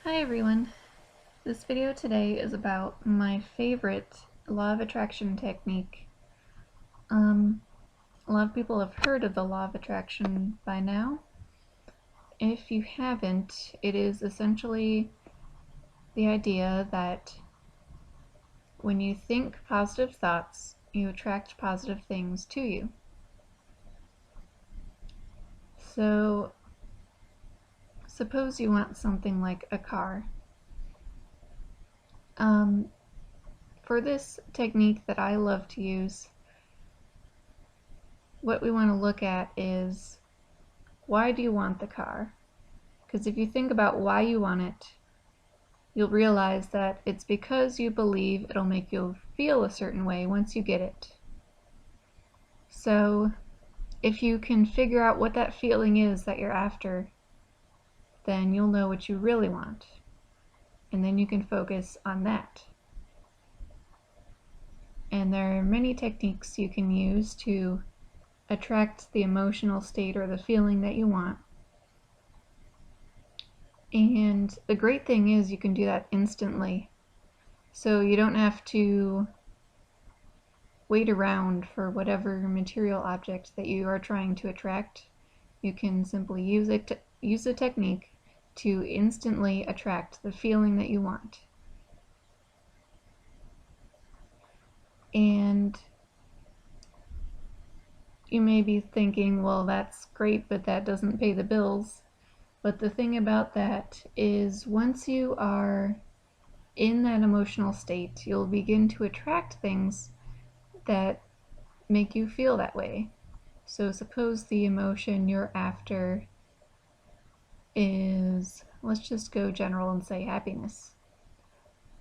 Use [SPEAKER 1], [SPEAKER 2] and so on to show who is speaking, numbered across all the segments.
[SPEAKER 1] Hi everyone. This video today is about my favorite law of attraction technique. A lot of people have heard of the law of attraction by now. If you haven't, it is essentially the idea that when you think positive thoughts, you attract positive things to you. So suppose you want something like a car. For this technique that I love to use, what we want to look at is, why do you want the car? Because if you think about why you want it, you'll realize that it's because you believe it'll make you feel a certain way once you get it. So if you can figure out what that feeling is that you're after, then you'll know what you really want. And then you can focus on that. And there are many techniques you can use to attract the emotional state or the feeling that you want. And the great thing is you can do that instantly. So you don't have to wait around for whatever material object that you are trying to attract. You can simply use the technique to instantly attract the feeling that you want. And you may be thinking, well, that's great, but that doesn't pay the bills. But the thing about that is, once you are in that emotional state, you'll begin to attract things that make you feel that way. So suppose the emotion you're after is, let's just go general and say happiness.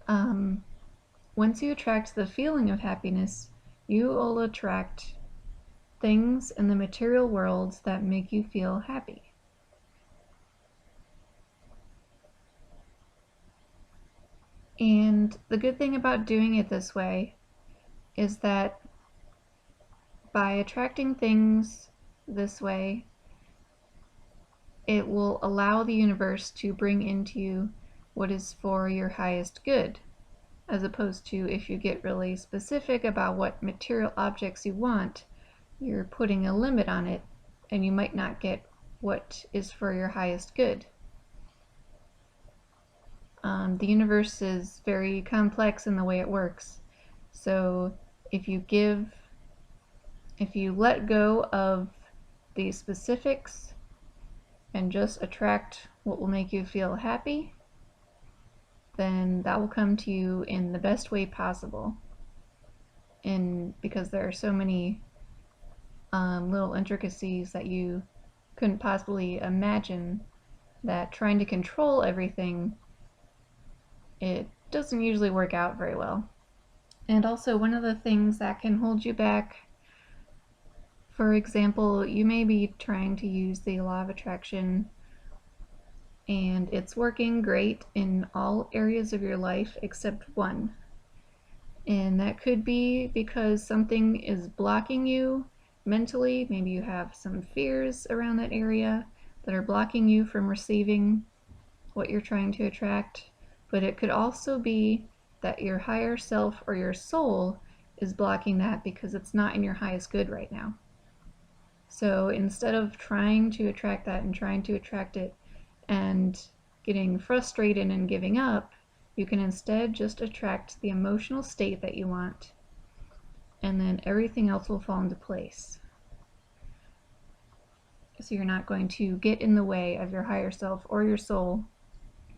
[SPEAKER 1] Once you attract the feeling of happiness, you will attract things in the material world that make you feel happy. And the good thing about doing it this way is that by attracting things this way, it will allow the universe to bring into you what is for your highest good, as opposed to if you get really specific about what material objects you want, you're putting a limit on it and you might not get what is for your highest good. The universe is very complex in the way it works. So if you let go of the specifics and just attract what will make you feel happy, then that will come to you in the best way possible. And because there are so many little intricacies that you couldn't possibly imagine, that trying to control everything, it doesn't usually work out very well. And also, one of the things that can hold you back, for example, you may be trying to use the law of attraction and it's working great in all areas of your life except one. And that could be because something is blocking you mentally. Maybe you have some fears around that area that are blocking you from receiving what you're trying to attract. But it could also be that your higher self or your soul is blocking that because it's not in your highest good right now. So instead of trying to attract that and trying to attract it and getting frustrated and giving up, you can instead just attract the emotional state that you want, and then everything else will fall into place. So you're not going to get in the way of your higher self or your soul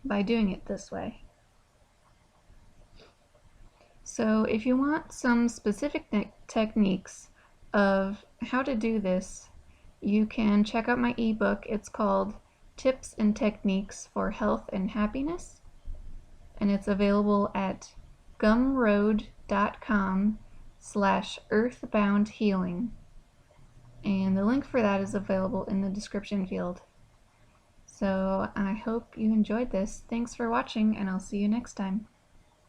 [SPEAKER 1] by doing it this way. So if you want some specific techniques of how to do this, you can check out my ebook. It's called Tips and Techniques for Health and Happiness, and it's available at gumroad.com/earthboundhealing, and the link for that is available in the description field. So I hope you enjoyed this. Thanks for watching, and I'll see you next time.